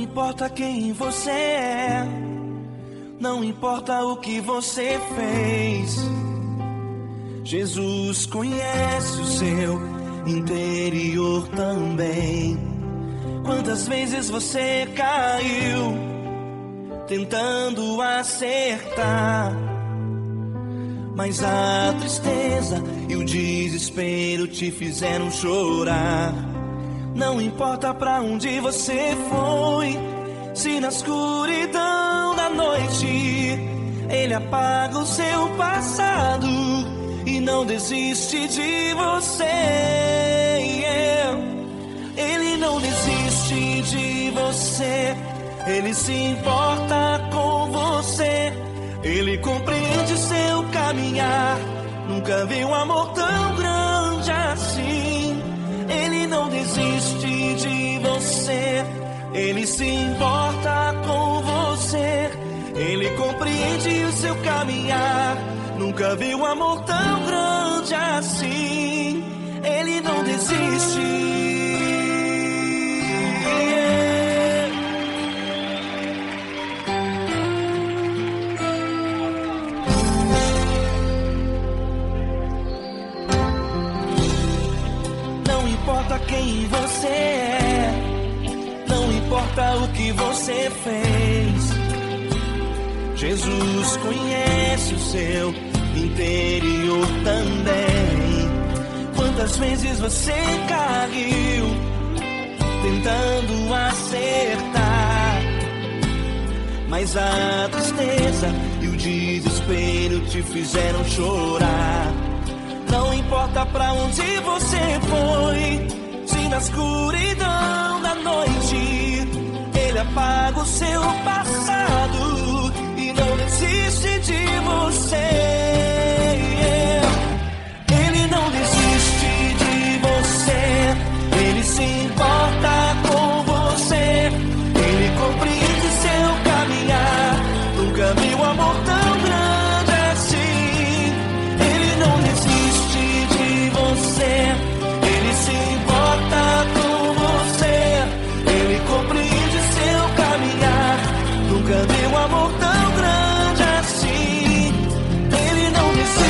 importa quem você é, não importa o que você fez, Jesus conhece o seu interior também. Quantas vezes você caiu tentando acertar, mas a tristeza e o desespero te fizeram chorar. Não importa pra onde você foi, se na escuridão da noite Ele apaga o seu passado e não desiste de você. Ele não desiste de você, Ele se importa com você, Ele compreende seu caminhar. Nunca vi um amor tão grande assim. Ele não desiste de você, Ele se importa com você, Ele compreende o seu caminhar. Nunca vi um amor tão grande assim. Ele não desiste. Não importa quem você é, não importa o que você fez, Jesus conhece o seu interior também. Quantas vezes você caiu tentando acertar, mas a tristeza e o desespero te fizeram chorar. Não importa pra onde você foi, se na escuridão da noite Ele apaga o seu passado e não desiste de você. Ele não desiste de você, Ele se importa com você, Ele compreende seu caminhar. Nunca vi um amor tão grande assim. Ele não desiste de você, Ele se importa com você, Ele compreende seu caminhar. Nunca vi um amor tão grande assim. Ele não desiste.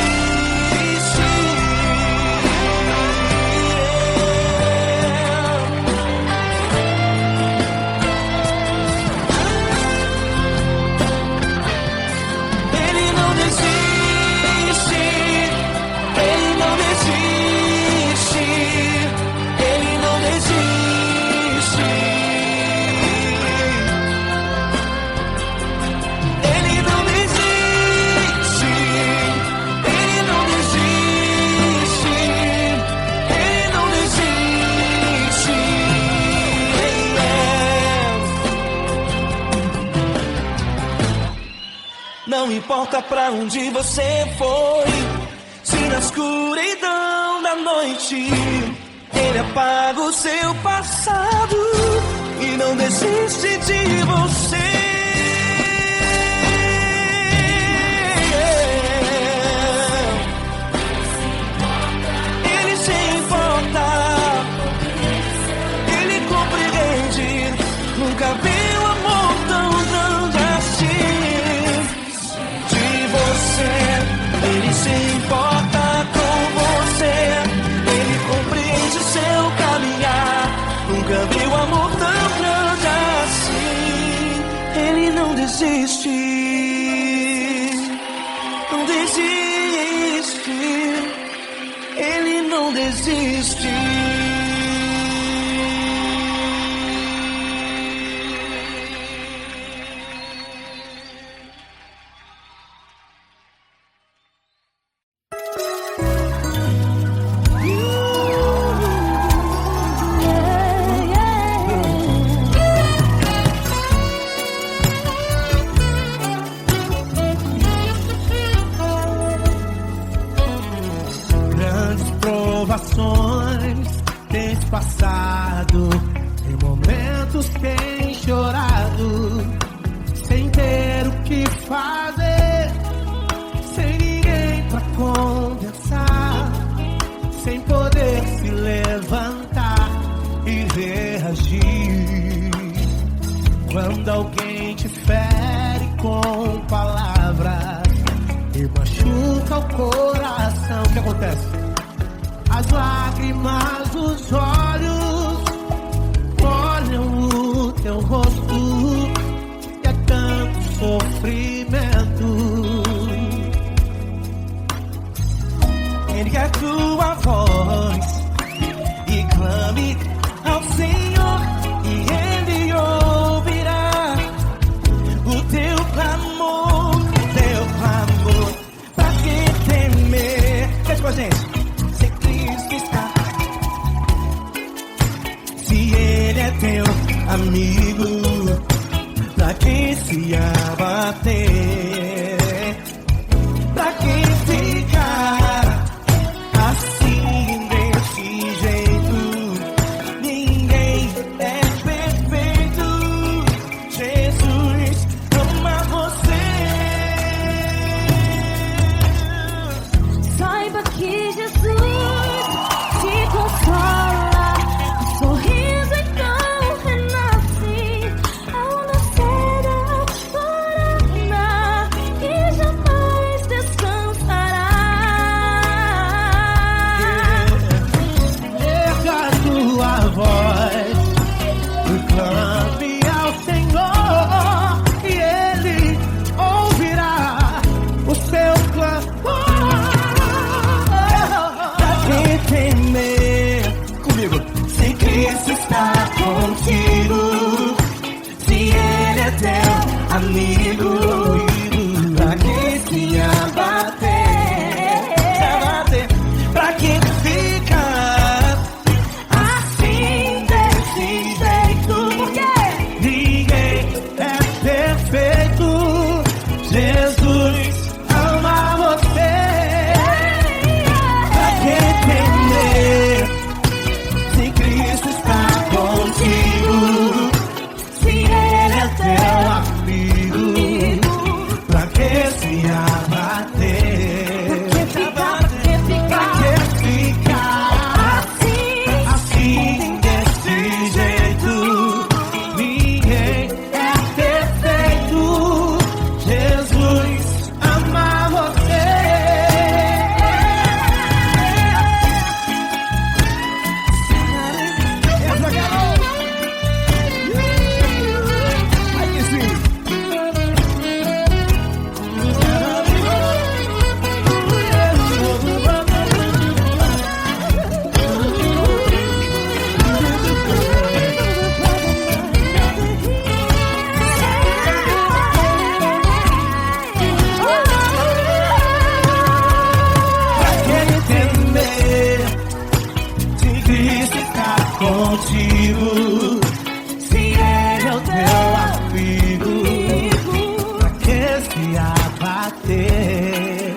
Ele não desiste. Ele não desiste. Ele não desiste. Ele não desiste. Ele não desiste. Ele não desiste. Não importa pra onde você foi, se na escuridão da noite Ele apaga o seu passado e não desiste de você. Ele se importa, Ele compreende. Nunca vi um amor tão grande assim. De você, Ele se importa com você, Ele compreende seu caminhar. Nunca vi um amor tão grande assim. Ele não desiste, não desiste. Ele não desiste. Grandes provações tens passado, em momentos tens chorado, sem ter o que fazer, sem ninguém pra conversar, sem poder se levantar e reagir. Quando alguém te fere com palavras e machuca o coração, o que acontece? As lágrimas dos olhos molham o teu rosto, e é tanto sofrimento. Ergue a tua voz e clame ao Senhor, e Ele ouvirá o teu clamor, pra que temer? Cante com a gente. Se Cristo está, se Ele é teu amigo, pra que se abater? Pra que ficar assim desse jeito? Ninguém é perfeito. Jesus ama você. Saiba que Jesus te consola, o sorriso então renasce ao nascer da aurora e jamais descansará. Erga a tua voz e clame ao Senhor, e Ele ouvirá o seu clamor. Pra que temer? Comigo. Se Cristo está contigo, se Ele é teu amigo, pra que se abater? Pra que ficar assim desse jeito? Porque ninguém é perfeito. Jesus ama você. Pra que temer? Se Cristo está contigo, se Ele é teu amigo, pra que se abater? Pra que ficar assim desse jeito? Ninguém é perfeito. Jesus ama você. Essa garota. Aí sim. Pra que temer? Se Cristo está contigo, se Ele é o teu amigo, pra que se abater?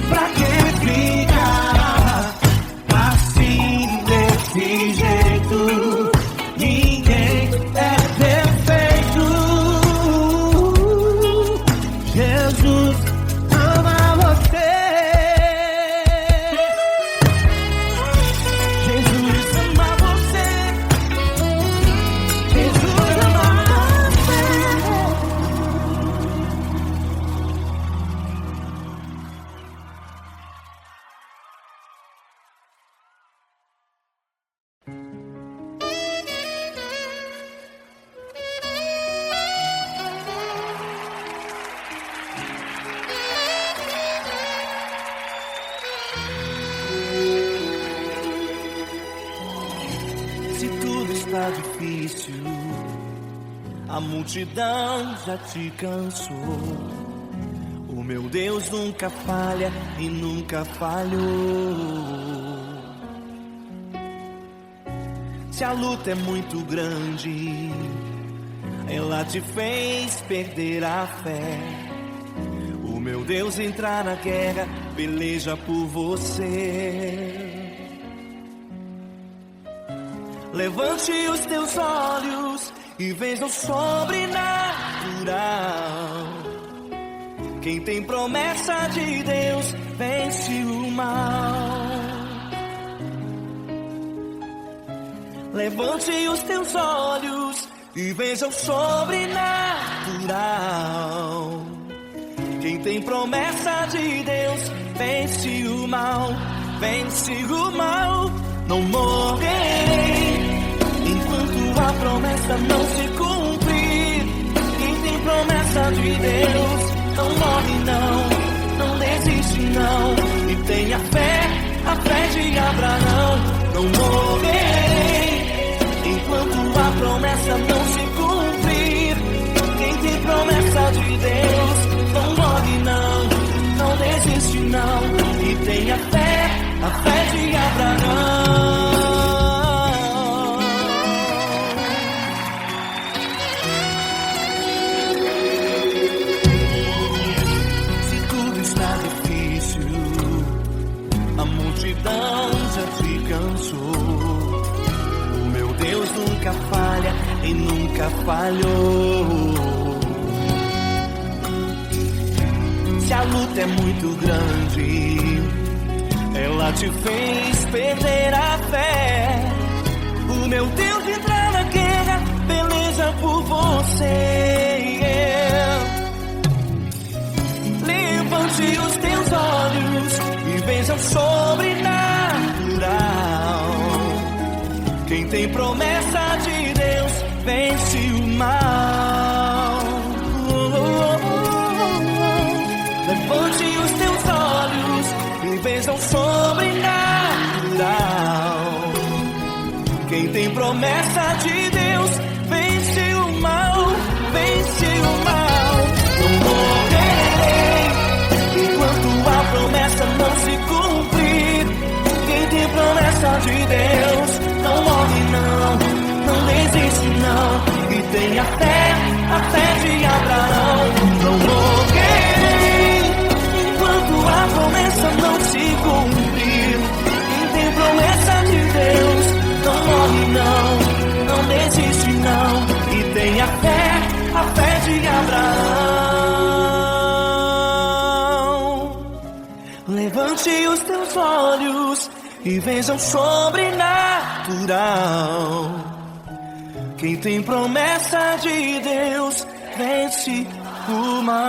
Pra que ficar assim desse jeito? Ninguém é perfeito. Jesus ama você. Jesus ama você. Jesus ama você. Se tudo está difícil, a multidão já te cansou. O meu Deus nunca falha e nunca falhou. Se a luta é muito grande, ela te fez perder a fé. O meu Deus entra na guerra, peleja por você. Levante os teus olhos e veja o sobrenatural. Quem tem promessa de Deus vence o mal. Levante os teus olhos, e veja o sobrenatural. Quem tem promessa de Deus vence o mal, vence o mal. Não morrerei enquanto a promessa não se cumprir. Quem tem promessa de Deus não morre não, não desiste não. E tenha fé, a fé de Abraão. Não morrerei enquanto a promessa não se cumprir. Quem tem promessa de Deus não morre não, não desiste não. E tenha fé, a fé de Abraão. Se tudo está difícil, a multidão já te cansou. O meu Deus nunca falha e nunca falhou. Se a luta é muito grande, ela te fez perder a fé. O meu Deus entra na guerra, peleja por você. Levante os teus olhos e veja o sobrenatural. Quem tem promessa de Deus vence o mal. Levante os teus olhos e veja o sobrenatural. Quem tem promessa de Deus vence o mal, vence o mal. Não morrerei enquanto a promessa não se cumprir. Quem tem promessa de Deus não morre não, não desiste não. E tenha fé, a fé de Abraão. Não morrerei enquanto a promessa não se cumprir. Quem tem promessa de Deus não morre não, não desiste não. E tenha fé, a fé de Abraão. Levante os teus olhos e veja o sobrenatural. Quem tem promessa de Deus vence o mal.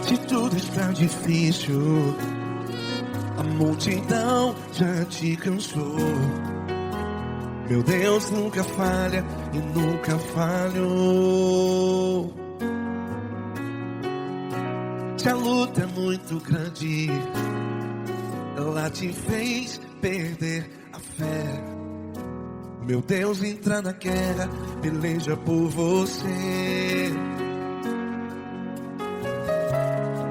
Se tudo está difícil, a multidão já te cansou. Meu Deus nunca falha e nunca falhou. Se a luta é muito grande, ela te fez perder a fé. Meu Deus entra na guerra, peleja por você.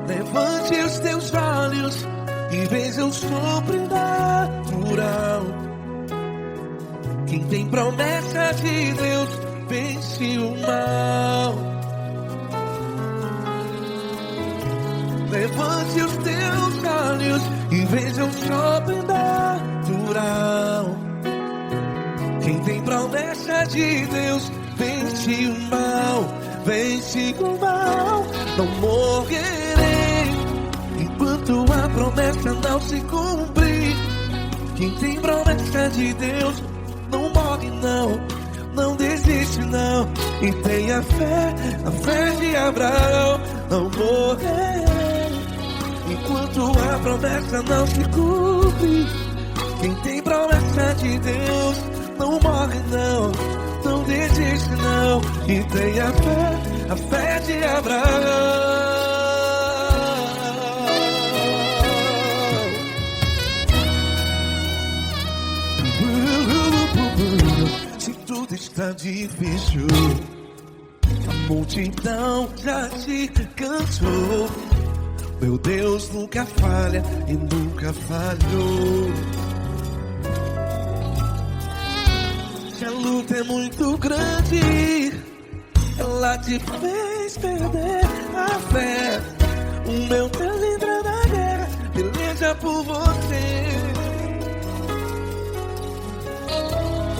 Levante os teus olhos e veja o sobrenatural. Quem tem promessa de Deus vence o mal. Levante os teus olhos e veja o sobrenatural. Quem tem promessa de Deus vence o mal, vence o mal. Não morrerei enquanto a promessa não se cumprir. Quem tem promessa de Deus não morre não, não desiste não. E tenha fé, a fé de Abraão. Não morrerei enquanto a promessa não se cumpre. Quem tem promessa de Deus não morre não, não desiste não. E tenha fé, a fé de Abraão. Se tudo está difícil, a multidão já te cansou. Meu Deus nunca falha e nunca falhou. Se a luta é muito grande, ela te fez perder a fé. O meu Deus entra na guerra, peleja por você.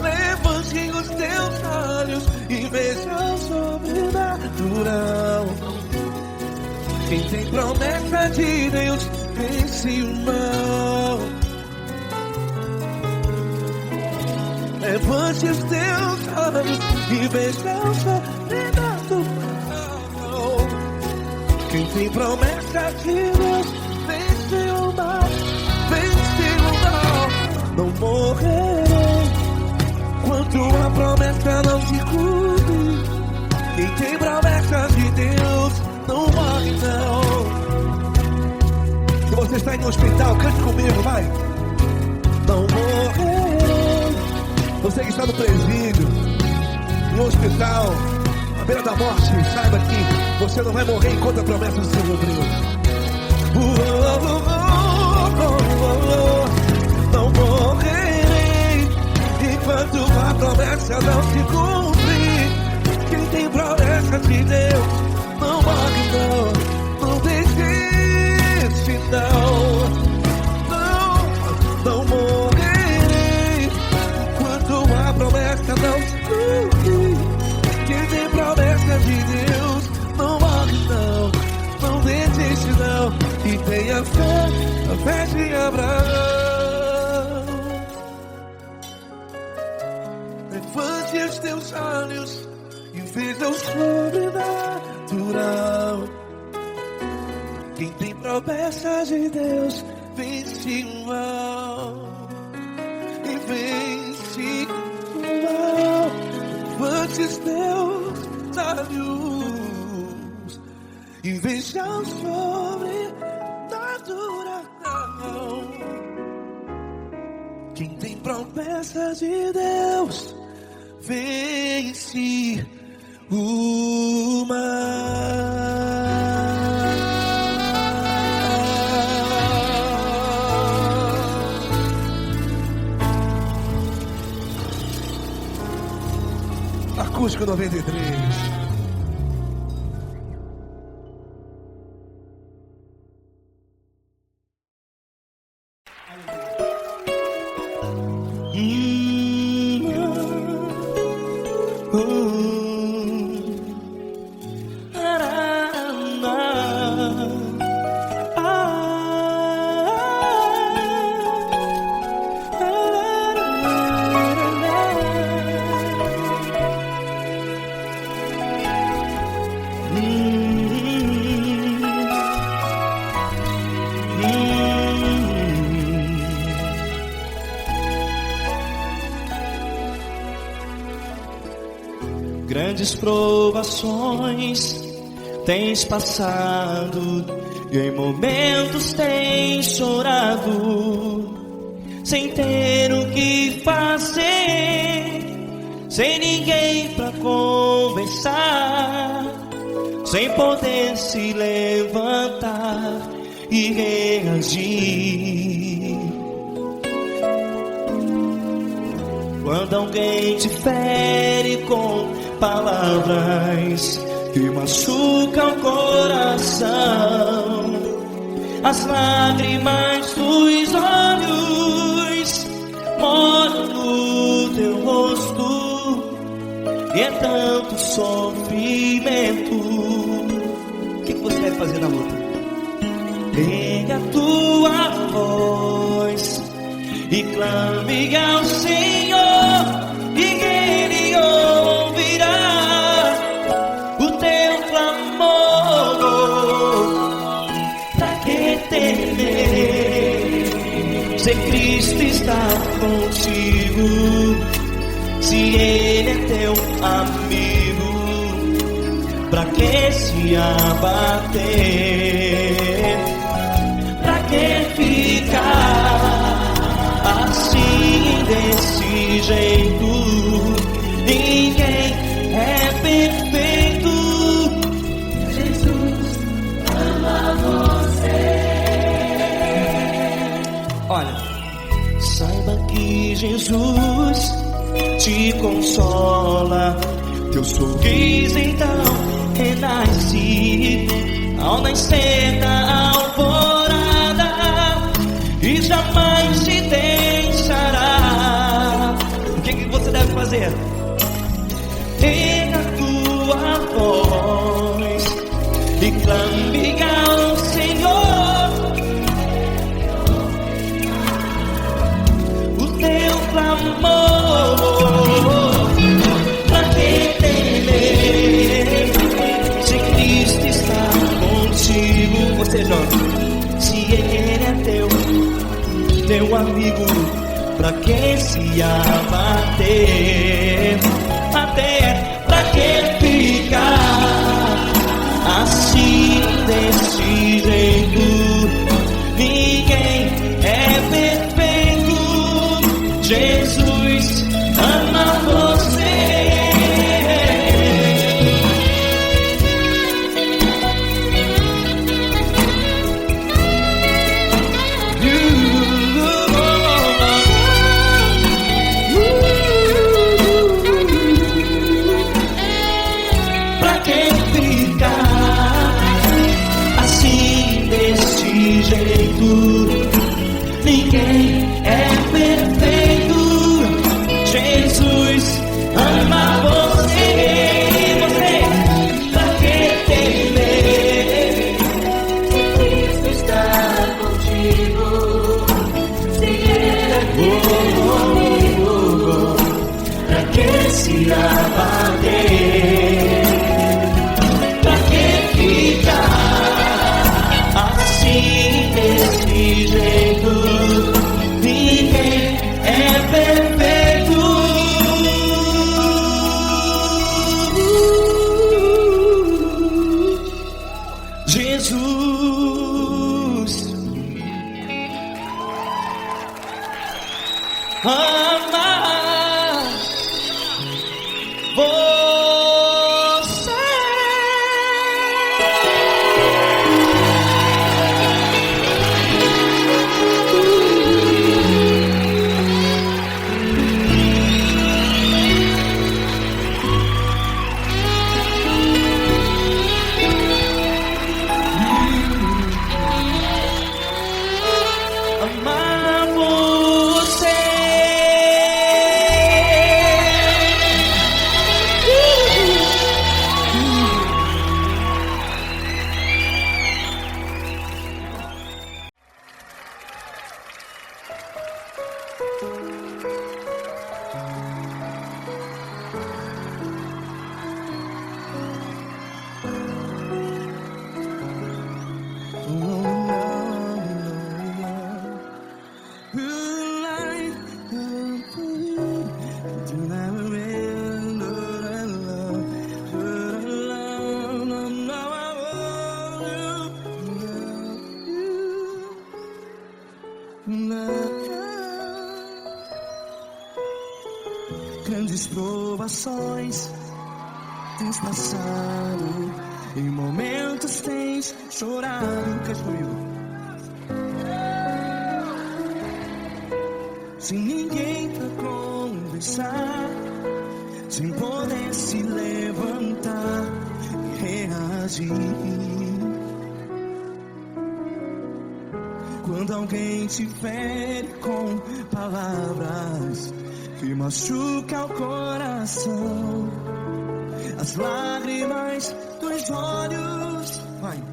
Levante os teus olhos e veja o sobrenatural. Quem tem promessa de Deus vence o mal. Levante os teus olhos e veja o sobrenatural. Quem tem promessa de Deus vence o mal. Vence o mal. Não morrerei enquanto a promessa não se cumpre. Quem tem promessa de Deus não morre não. Se você está em um hospital, cante comigo, vai. Não morrerei. Você que está no presídio, em um hospital, à beira da morte, saiba que você não vai morrer enquanto a promessa se cumpriu. Não morrerei enquanto a promessa não se cumprir. Quem tem promessa de Deus não morre não. Não desiste não. Não morrerei enquanto a promessa não se cumprir. Quem tem promessa de Deus não morre não. Não desiste não. E tenha fé, a fé de Abraão. Levante os teus olhos e veja o sobrenatural. Quem tem promessa de Deus vence o mal. E vence o mal. Levante os teus olhos e veja o sobrenatural. Quem tem promessa de Deus vence o mal. Acústico 93. Grandes provações tens passado e em momentos tens chorado, sem ter o que fazer, sem ninguém pra conversar, sem poder se levantar e reagir. Quando alguém te fere com palavras que machucam o coração, as lágrimas dos olhos molham no teu rosto, e é tanto sofrimento. O que você vai fazer na luta? Pega a tua voz e clame ao Senhor, e Ele ouvirá o teu clamor. Pra que temer, se Cristo está contigo, se Ele é teu amigo? Pra que se abater? Pra que ficar assim, desse jeito? Ninguém é perfeito. Jesus ama você. Olha, saiba que Jesus te consola. Teu sorriso então renasce ao nascer da alvorada e jamais te deixará. O que você deve fazer? Erga a tua voz e clame ao Senhor. O teu clamor, pra que temer se Cristo está contigo? Você joga. Se Ele é teu amigo, pra que se abater? Pra que ficar assim desse jeito? Ninguém é perfeito. Jesus ama você. Ninguém é perfeito. Jesus ama você. Pra que temer? Se Cristo está contigo, se Ele é teu amigo, pra que se abater? Pra que ficar assim desse jeito? Ninguém é perfeito. Jesus ama você. Amar você. Grandes provações tens passado, em momentos tens chorado. Cante comigo. Sem ninguém pra conversar, sem poder se levantar e reagir. Quando alguém te fere com palavras que machuca o coração, as lágrimas dos olhos, vai.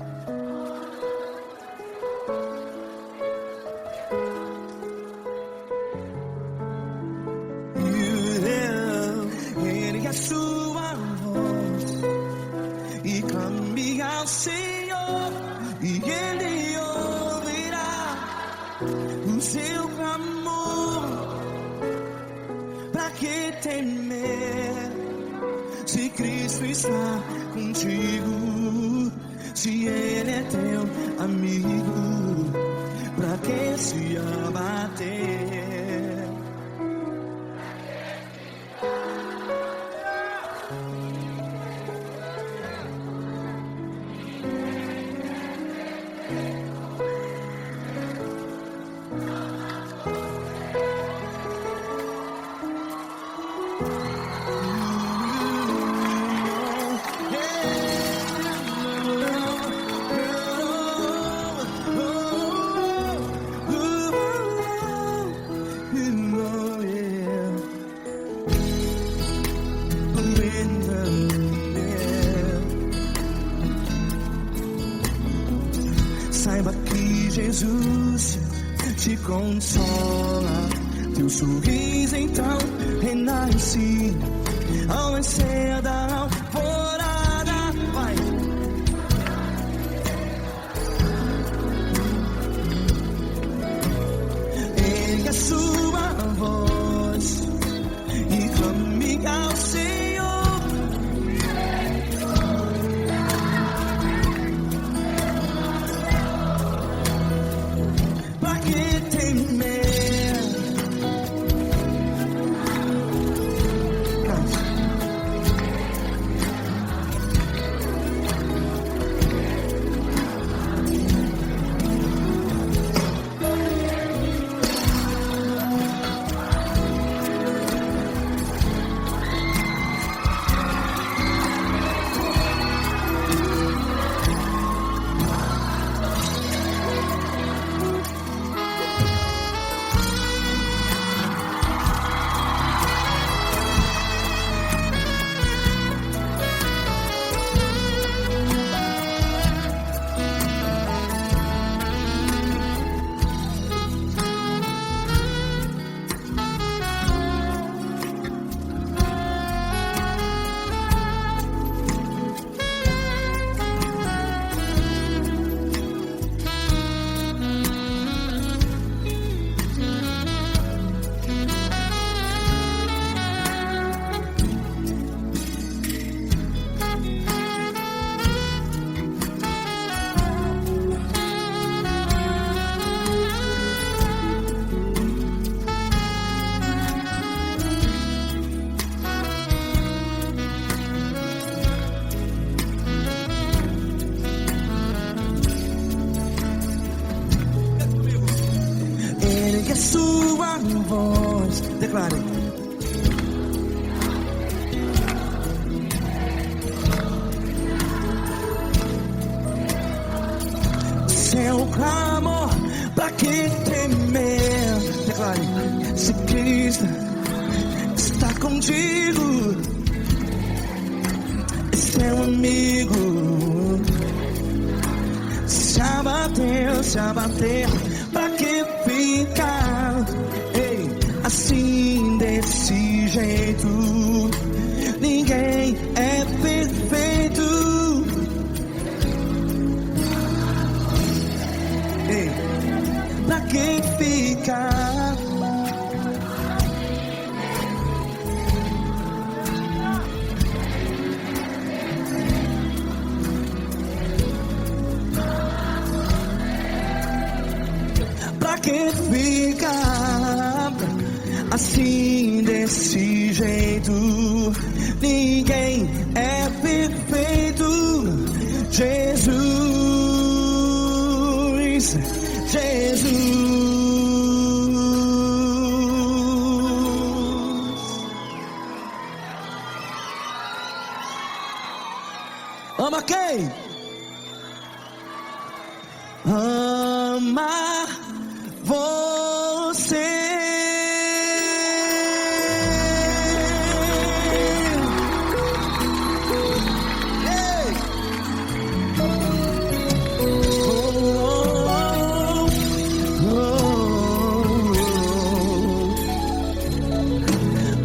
Ergue a sua voz e clame ao Senhor, e Ele ouvirá o seu clamor. Pra que temer se Cristo está contigo? Se Ele é teu amigo, pra que se abater? Saiba que Jesus te consola. Teu sorriso então renasce ao nascer da alvorada. Vai. Ergue a sua voz e clame ao Senhor. Pra que temer? Ergue a sua voz, declare. Seu clamor, pra que temer? Declare. Se Cristo está contigo, é seu amigo. Se abater, pra que ficar assim desse jeito? Ninguém é perfeito. Pra que ficar? Pra que ficar assim desse jeito? Ninguém é perfeito. Jesus, ama quem? Ama você.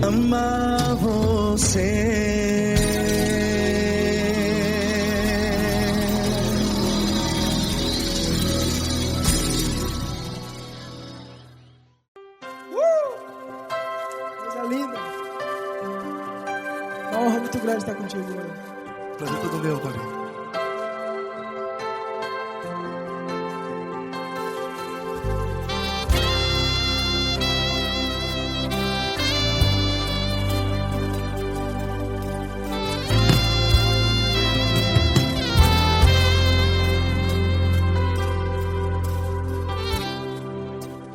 Ama você. Coisa linda. Uma honra muito grande estar contigo, mano. Prazer todo meu, Pai.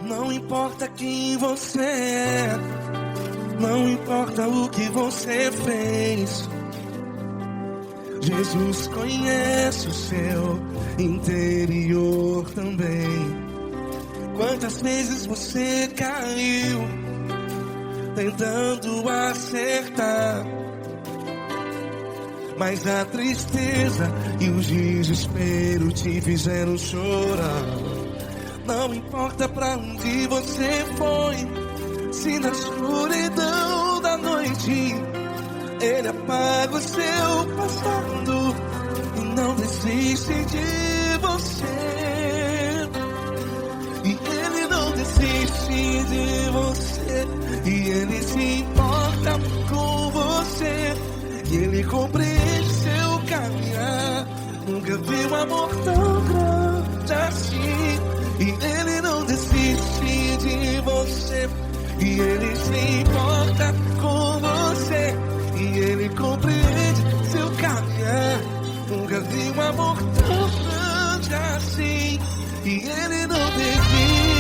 Não importa quem você é, não importa o que você fez, Jesus conhece o seu interior também. Quantas vezes você caiu tentando acertar, mas a tristeza e o desespero te fizeram chorar. Não importa pra onde você foi, se na escuridão da noite Ele apaga o seu passado e não desiste de você. E Ele não desiste de você, e Ele se importa com você, e Ele compreende seu caminhar. Nunca vi um amor tão grande assim. E Ele não desiste de você, e Ele se importa com você, e Ele compreende seu caminhar. Nunca vi um amor tão grande assim. E Ele não desiste.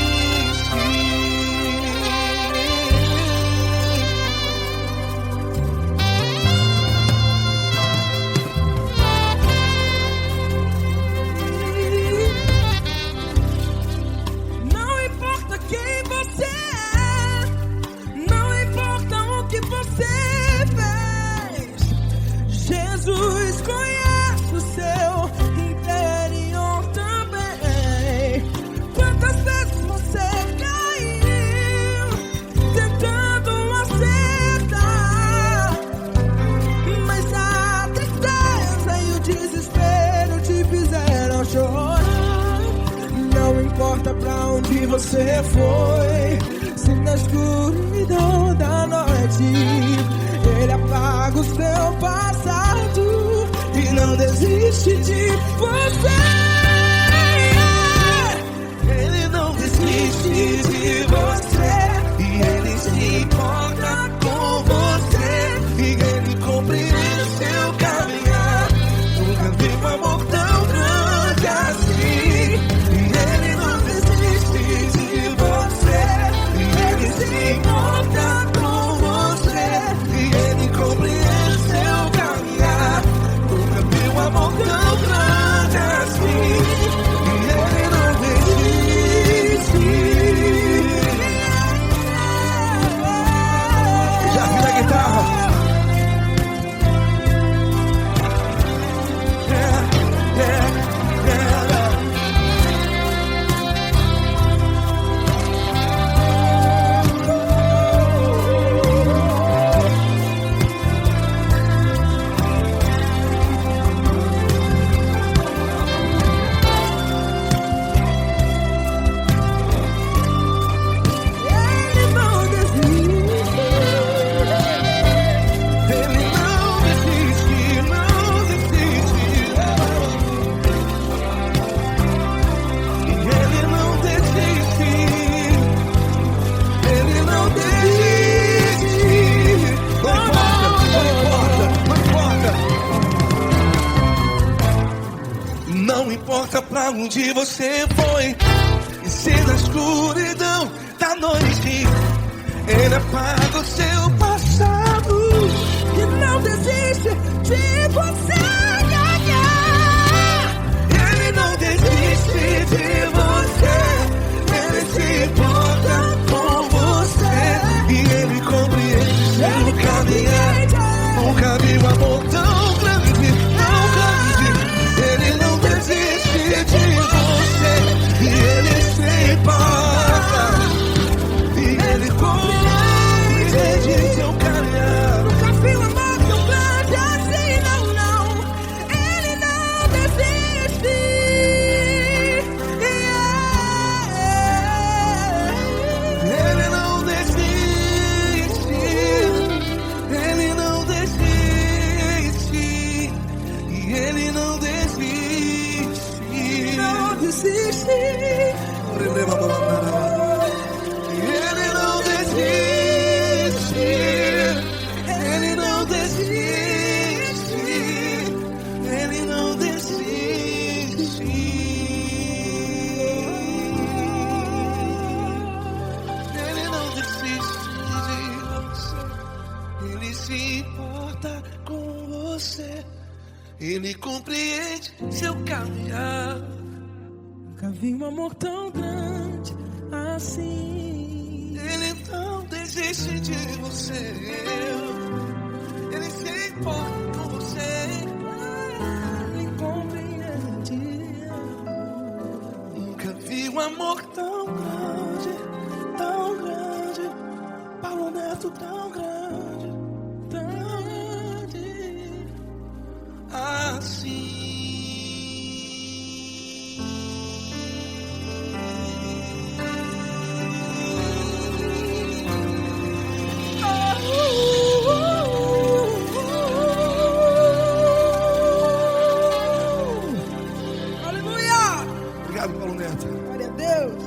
Jesus conhece o seu interior também. Quantas vezes você caiu tentando acertar, mas a tristeza e o desespero te fizeram chorar. Não importa pra onde você foi, se na escuridão da noite Ele apaga o seu passado e não desiste de você. Ele não desiste de você, e Ele se importa com você, e Ele compreende seu caminhar. Nunca vi um amor tão grande assim. E Ele não desiste de você, e Ele se importa com você, e Ele compreende seu caminhar. Nunca vi um amor tão grande assim. E Ele não desiste. Já vi na guitarra. Não importa pra onde você foi, e se na escuridão da noite Ele apaga o seu passado E não desiste de você. Ele não desiste de você, Ele se importa com você, e Ele compreende seu caminhar. Nunca vi um amor tão grande, tão grande. Ele não desiste de você, e Ele se importa, e Ele compreende seu caminhar. Nunca vi um amor tão grande assim, não, não. Ele não desiste. Ele não desiste, Ele não desiste, e Ele não desiste. Não desiste. Ele não desiste, Ele não desiste, Ele não desiste. Ele não desiste de você, Ele se importa com você, Ele compreende seu caminhar. Nunca vi um amor tão grande assim. Ele não desiste de você, Ele se importa com você. você me compreende. Nunca vi um amor tão grande, Paulo Neto tão grande, assim. Obrigado, Paulo Neto. Glória a Deus.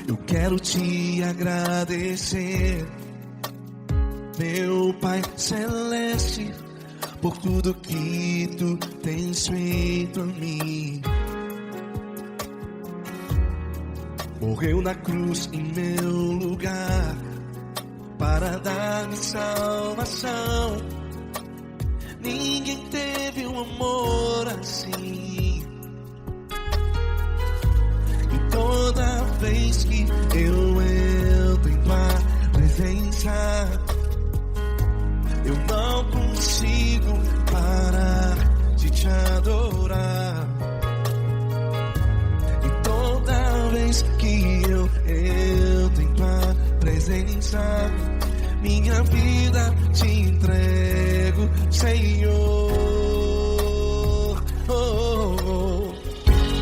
Eu quero te agradecer, meu Pai Celeste, por tudo que tu tens feito a mim. Morreu na cruz em meu lugar para dar-me salvação. Ninguém teve um amor assim. E toda vez que eu entro em tua presença, eu não consigo parar de te adorar. E toda vez que eu entro em tua presença, minha vida te entrego, Senhor.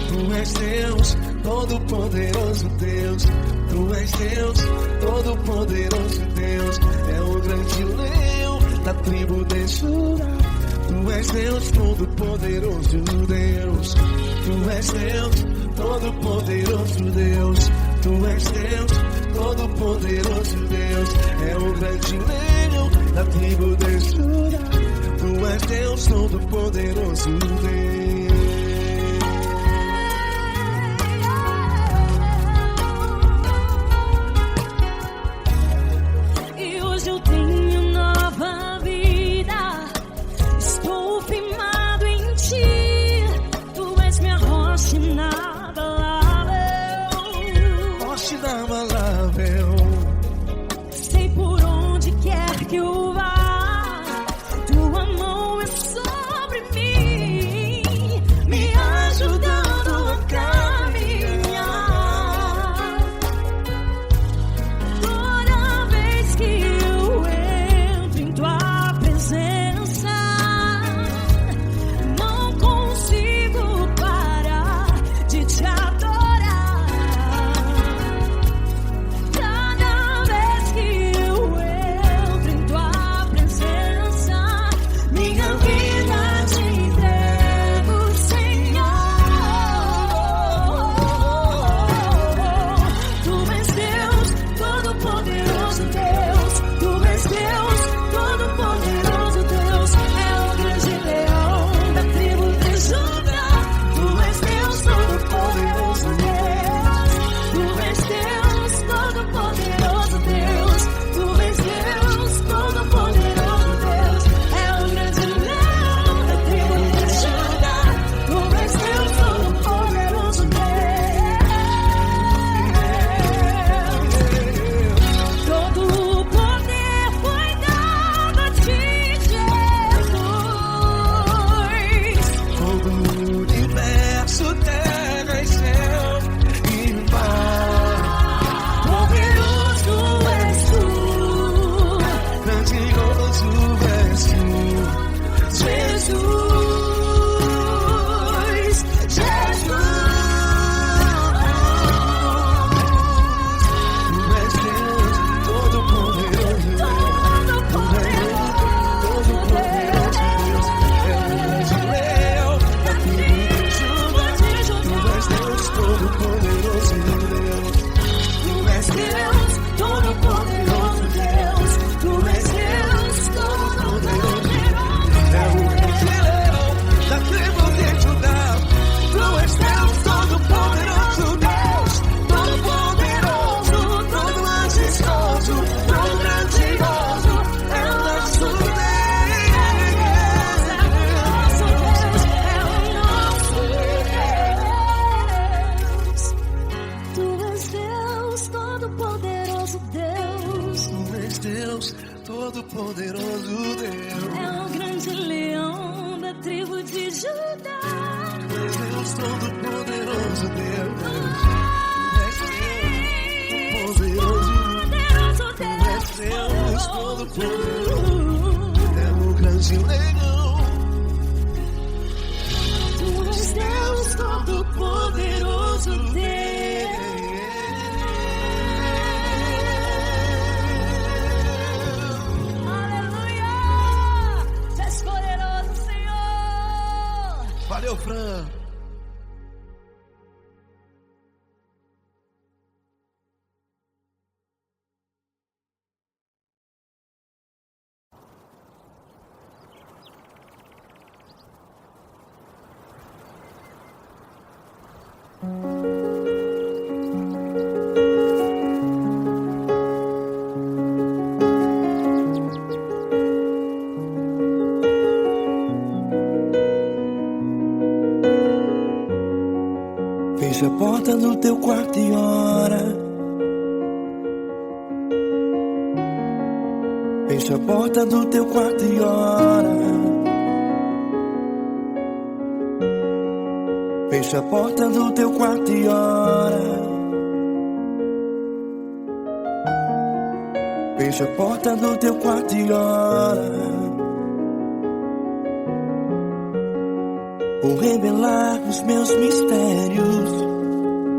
Tu és Deus, Todo-Poderoso Deus. Tu és Deus, Todo-Poderoso Deus. É o grande leão da tribo de Judá. Tu és Deus, Todo-Poderoso Deus. Tu és Deus, Todo-Poderoso Deus. Tu és Deus, Todo-Poderoso Deus. É o grande leão da tribo de Judá. Tu és Deus, Todo-Poderoso Deus. Sei por onde quer que eu vá, tua mão é sobre mim. Deus, Todo-Poderoso Deus. É o grande leão da tribo de Judá. Deus, Todo-Poderoso Deus. Deus Todo-Poderoso, é o grande leão. Tu és Deus Todo-Poderoso, Deus. Aleluia! Tu és poderoso, Senhor. Valeu, Fran. Fecha a porta do teu quarto e ora. Fecha a porta do teu quarto e ora. Fecha a porta do teu quarto e ora. Fecha a porta do teu quarto e ora. Vou revelar os meus mistérios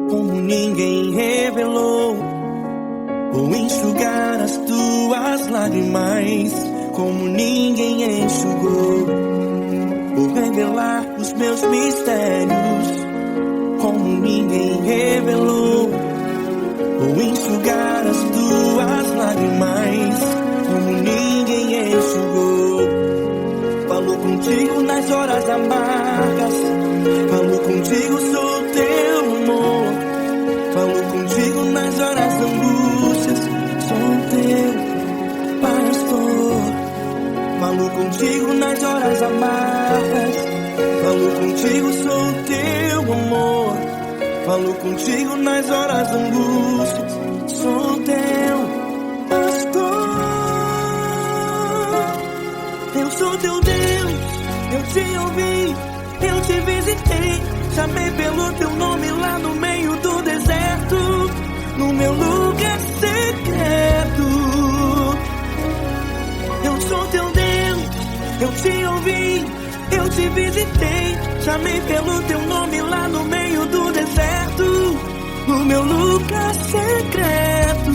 como ninguém revelou. Vou enxugar as tuas lágrimas como ninguém enxugou. Vou revelar os meus mistérios como ninguém revelou. Vou enxugar as tuas lágrimas como ninguém enxugou. Falou contigo nas horas amargas. Falou contigo, sou teu amor. Falou contigo nas horas angústias. Sou teu pastor. Falou contigo nas horas amargas. Falou contigo, sou teu amor. Falou contigo nas horas angústias. Sou teu pastor. Eu sou teu Deus, eu te ouvi, eu te visitei. Chamei pelo teu nome lá no meio do deserto, no meu lugar secreto. Eu sou teu Deus, eu te ouvi, eu te visitei. Chamei pelo teu nome lá no meio do deserto, no meu lugar secreto.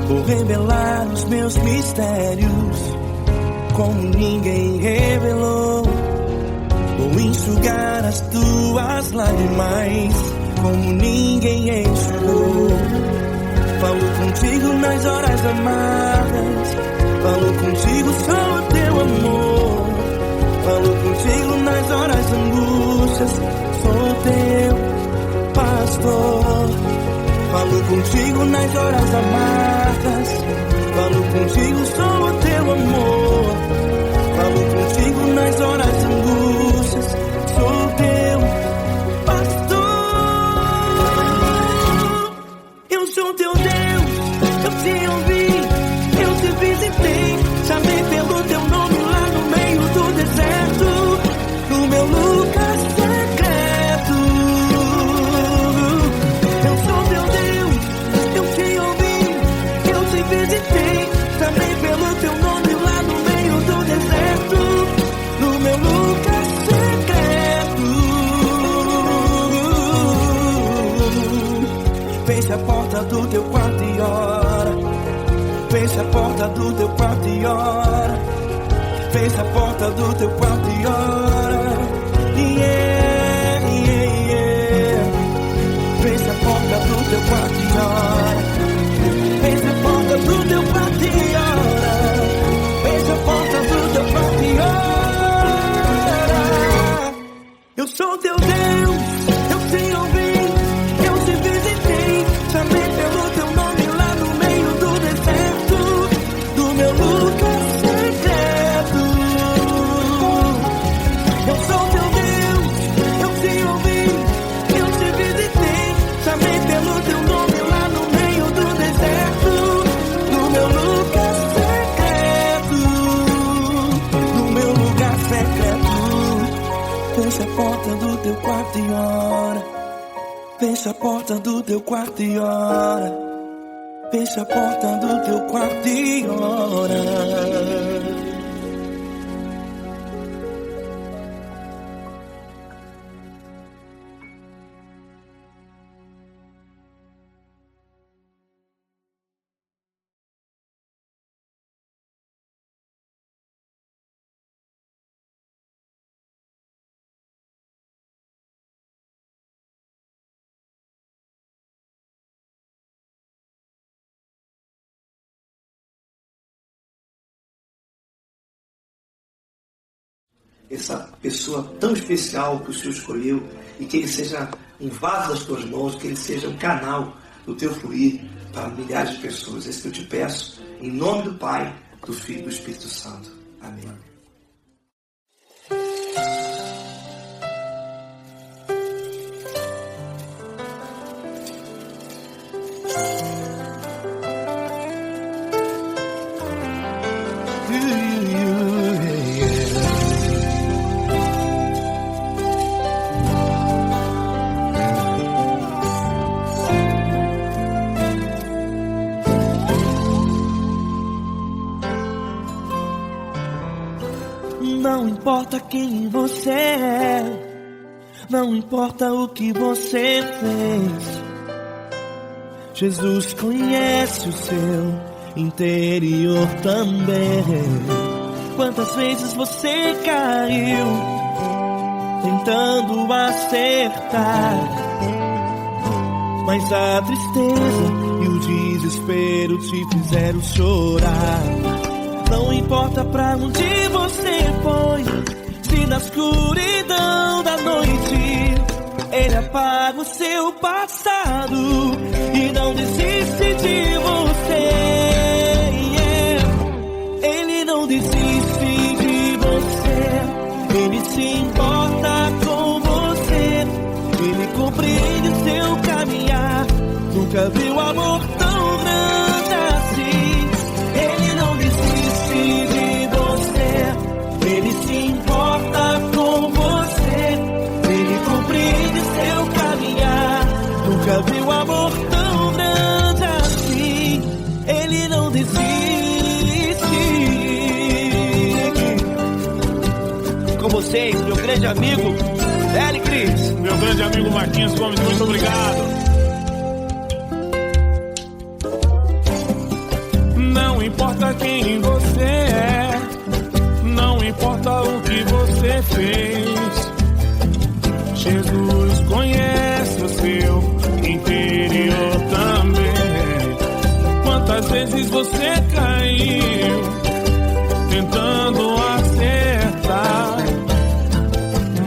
Vou revelar os meus mistérios como ninguém revelou. Vou enxugar as tuas lágrimas como ninguém enxugou. Falo contigo nas horas amargas. Falo contigo, sou teu amor. Falo contigo nas horas angústias. Sou teu pastor. Falo contigo nas horas amargas. Falo contigo, sou o teu amor. Falo contigo nas horas angústias. Sou teu pastor. Eu sou teu Deus, eu te ouvi, eu te visitei. Chamei pelo teu nome lá no meio do deserto, no meu lugar secreto. Eu sou teu Deus, eu te ouvi, eu te visitei. Chamei pelo teu nome lá no meio do deserto, no meu lugar secreto. Fecha a porta do teu quarto e ora. Fecha a porta do teu quarto e ora. Fecha a porta do teu quarto e ora. Yeah, yeah, yeah. Fecha a porta do teu quarto e ora. Fecha a porta do teu quarto e ora. Fecha a porta do teu quarto e ora. Eu sou teu Deus, eu te ouvi, eu te visitei. Chamei pelo teu nome lá no Fecha a porta do teu quarto e ora. Fecha a porta do teu quarto e ora. Essa pessoa tão especial que o Senhor escolheu, e que ele seja um vaso das tuas mãos, que ele seja um canal do teu fluir para milhares de pessoas. É isso que eu te peço, em nome do Pai, do Filho e do Espírito Santo. Amém. Não importa quem você é, não importa o que você fez, Jesus conhece o seu interior também. Quantas vezes você caiu tentando acertar, mas a tristeza e o desespero te fizeram chorar. Não importa pra onde você foi, se na escuridão da noite Ele apaga o seu passado e não desiste de você. Ele não desiste de você, Ele se importa com você, Ele compreende o seu caminhar. Nunca viu amor tão grande assim. Ele não desiste de você, Ele se importa com você, Ele compreende seu caminhar. Nunca viu amor tão grande assim. Ele não desiste. Com vocês, meu grande amigo Eli Cris. Meu grande amigo Marquinhos Gomes, muito obrigado. Não importa quem você é, não importa o que você fez, Jesus conhece o seu interior também. Quantas vezes você caiu tentando acertar,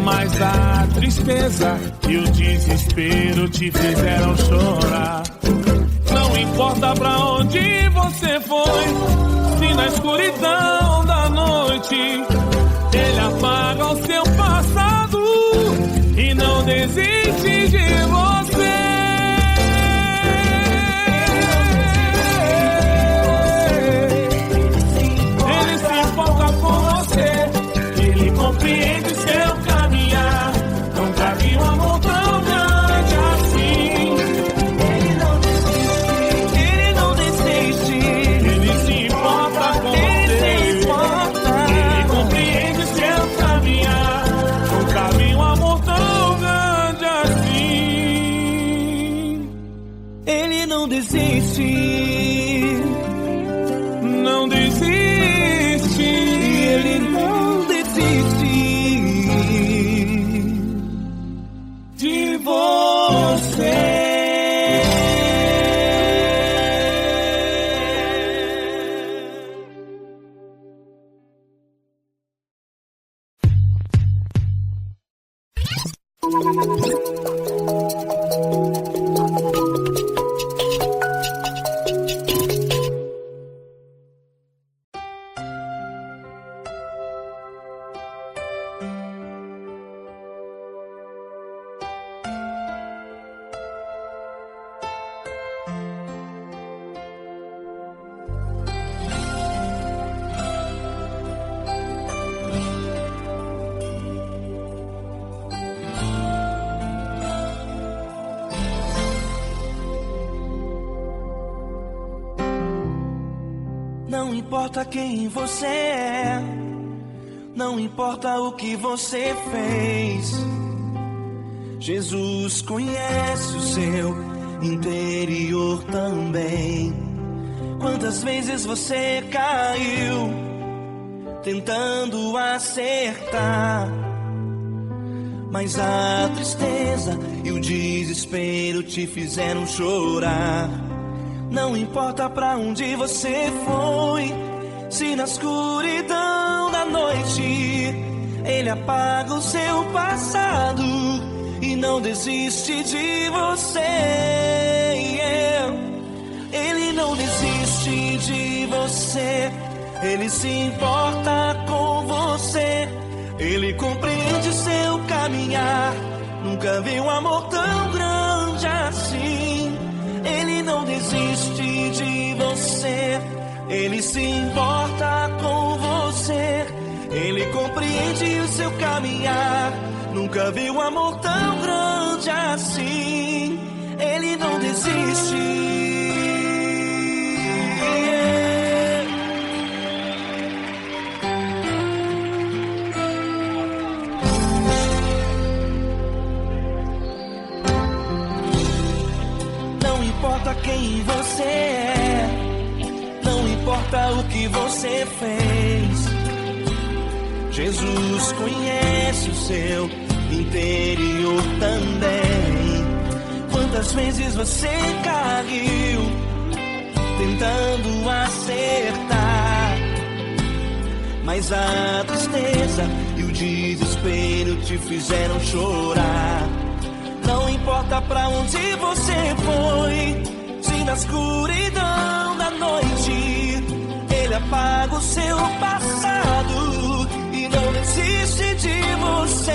mas a tristeza e o desespero te fizeram chorar. Não importa pra onde você foi, se na escuridão da noite Ele apaga o seu passado e não desiste de você. Ele se importa com você, Ele compreende seu caminhar. Nunca vi um amor tão grande assim. Não desiste, não desiste, Ele não desiste de você. Não importa quem você é, não importa o que você fez, Jesus conhece o seu interior também. Quantas vezes você caiu tentando acertar, mas a tristeza e o desespero te fizeram chorar. Não importa pra onde você foi, se na escuridão da noite Ele apaga o seu passado e não desiste de você. Ele não desiste de você, Ele se importa com você, Ele compreende seu caminhar. Nunca vi um amor tão grande assim. Ele não desiste de você, Ele se importa com você, Ele compreende o seu caminhar. Nunca vi um amor tão grande assim. Ele não desiste. Não importa quem você é, não importa o que você fez, Jesus conhece o seu interior também. Quantas vezes você caiu tentando acertar, mas a tristeza e o desespero te fizeram chorar. Não importa pra onde você foi, se na escuridão da noite Ele apaga o seu passado e não desiste de você.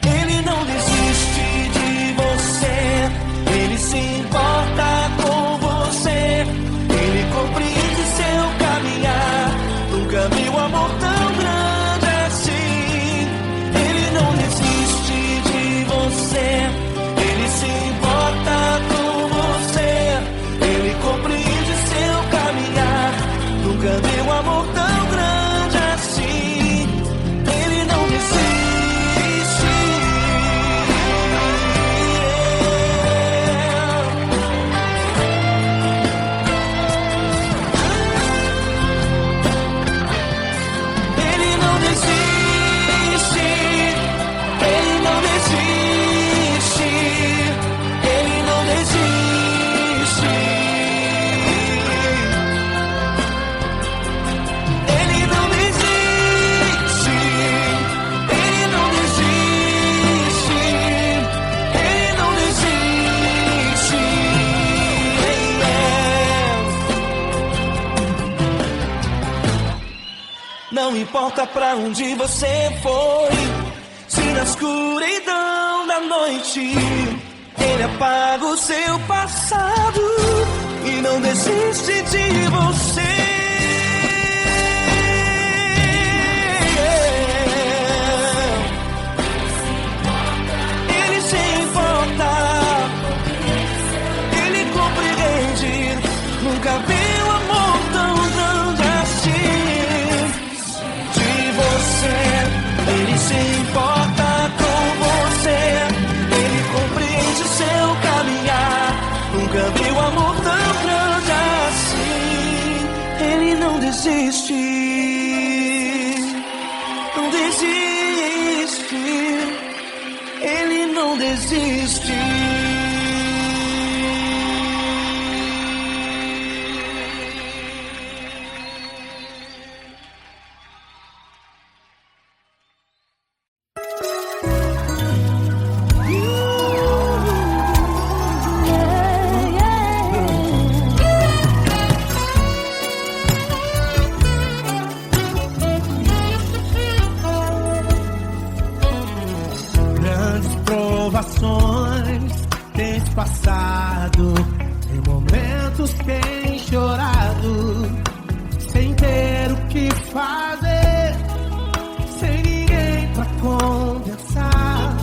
Ele não desiste de você, Ele se importa com você, Ele compreende seu caminhar. Nunca vi um amor tão grande assim. Ele não desiste de você, Ele se importa com você, Ele compreende seu caminhar. Nunca vi um amor tão grande assim. Ele não desiste. Ele não desiste. Ele não desiste. Ele não desiste. Ele não desiste. Ele não desiste. Ele não desiste. Não importa pra onde você foi, se na escuridão da noite Ele apaga o seu passado e não desiste de você. Ele se importa, Ele compreende. Nunca vi um amor tão grande assim. De você, Ele se importa com você, Ele compreende o seu caminhar. Nunca vi um amor tão grande assim. Ele não desiste, não desiste. Ele não desiste. Grandes provações tens passado, em momentos tens chorado, sem ter o que fazer, sem ninguém pra conversar,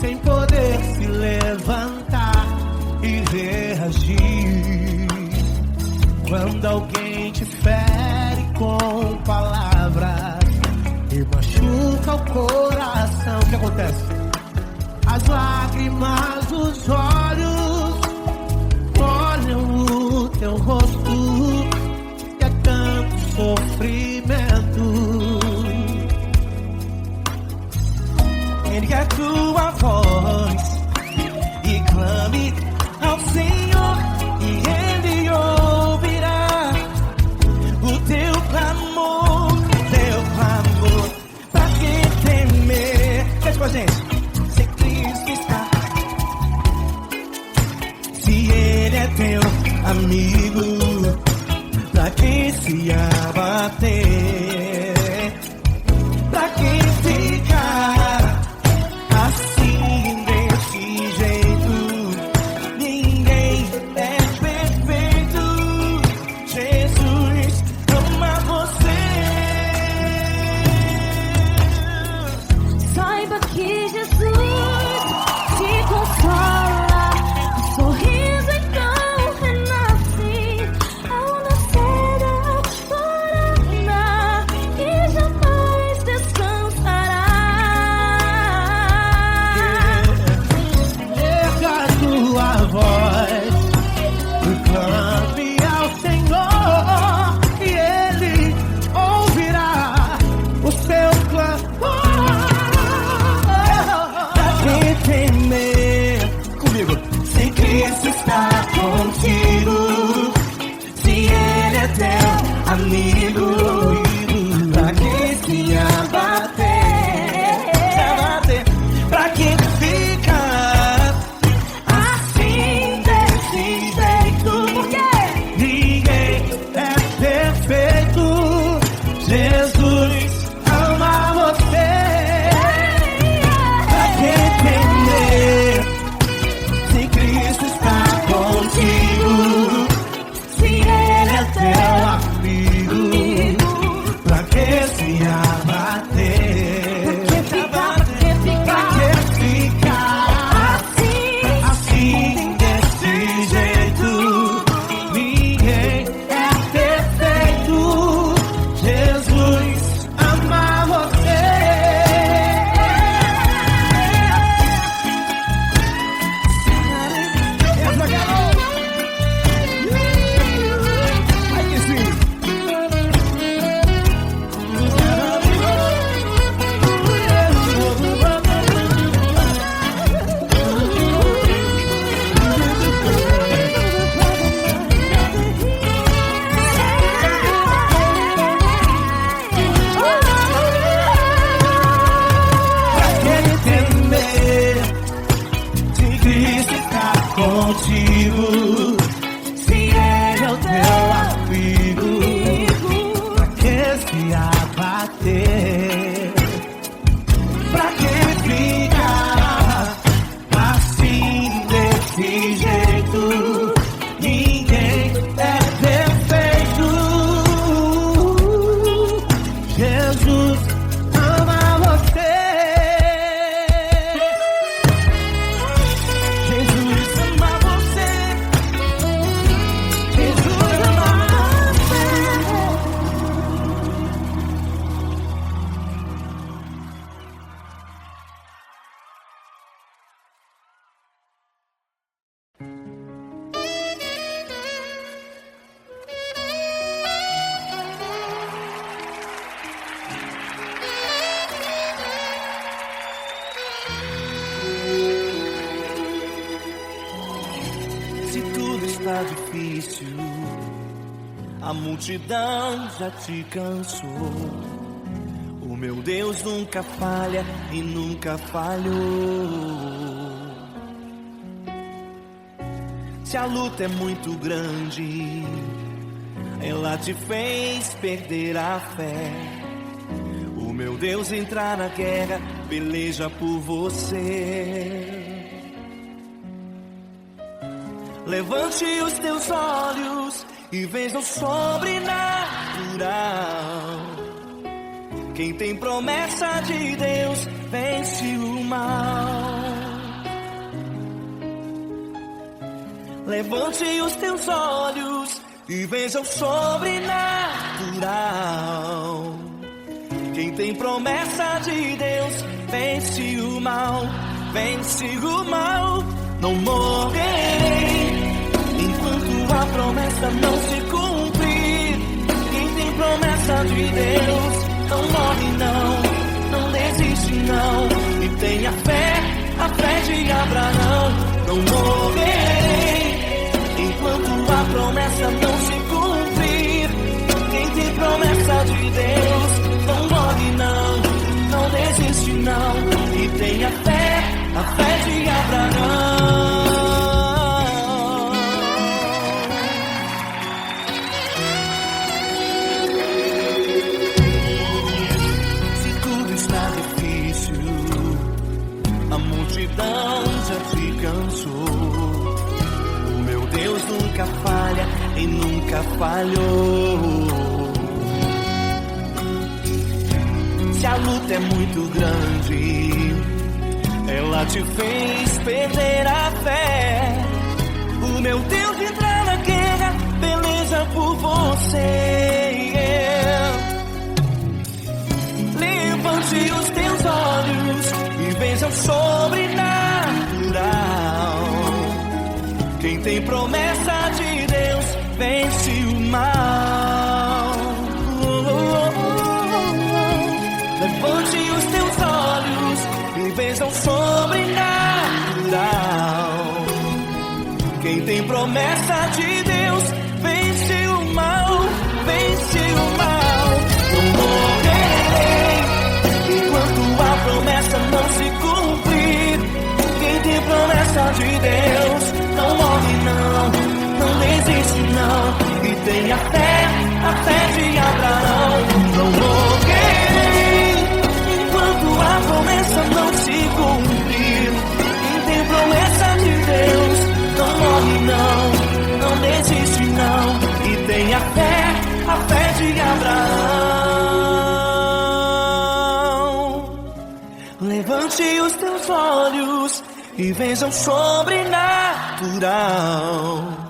sem poder se levantar e reagir. Quando alguém te fere com palavras e machuca o coração, o que acontece? As lágrimas dos olhos molham o teu rosto e é tanto sofrimento. Ergue a tua voz e clame ao Senhor e Ele ouvirá o teu clamor, pra que temer? Cante com a gente. Se Cristo está, se Ele é teu amigo, pra que se abater? Pra que ficar assim desse jeito? Ninguém é perfeito. Jesus ama você. Saiba que Jesus te consola, o sorriso então renasce ao nascer da aurora e jamais descansará. Erga a tua voz e clame ao Senhor e Ele ouvirá o seu clamor. Pra que temer? Comigo. Se Cristo está contigo, se Ele é teu amigo, pra que se abater? Pra que ficar assim desse jeito? Ninguém é perfeito. Jesus ama você. Pra que temer? Se Cristo está contigo, se Ele é teu amigo, pra que se abater? Pra que ficar assim desse jeito? Ninguém é perfeito. Jesus ama você. Essa garota. Aí que sim. Pra que temer? Se Cristo está contigo, se Ele é o teu amigo, pra que se abater? Pra que ficar assim desse jeito? Ninguém é perfeito. Jesus ama você. Jesus ama você. Jesus ama você. Se tudo está difícil, a multidão já te cansou. O meu Deus nunca falha e nunca falhou. Se a luta é muito grande, ela te fez perder a fé. O meu Deus entra na guerra, peleja por você. Levante os teus olhos e veja o sobrenatural. Quem tem promessa de Deus vence o mal. Levante os teus olhos, e veja o sobrenatural. Quem tem promessa de Deus vence o mal, vence o mal. Não morrerei enquanto a promessa não se cumprir. Quem tem promessa de Deus não morre não desiste não. E tenha fé, a fé de Abraão. Não morrerei enquanto a promessa não se cumprir. Quem tem promessa de Deus não morre não desiste não. E tenha fé, a fé de Abraão. Se tudo está difícil, a multidão já te cansou. O meu Deus nunca falha e nunca falhou. Se a luta é muito grande, ela te fez perder a fé. O meu Deus entra na guerra, peleja por você. Levante os teus olhos e veja o sobrenatural. Quem tem promessa de Deus vence o mal. Levante os teus olhos e veja o sobrenatural. Quem tem promessa de Deus vence o mal, vence o mal. Não morrerei enquanto a promessa não se cumprir. Quem tem promessa de Deus não morre não desiste não. E tenha fé, a fé de Abraão. Não morrerei enquanto a promessa não se cumprir. Quem tem promessa de Deus não morre não desiste não. E tenha fé, a fé de Abraão. Levante os teus olhos e veja o sobrenatural.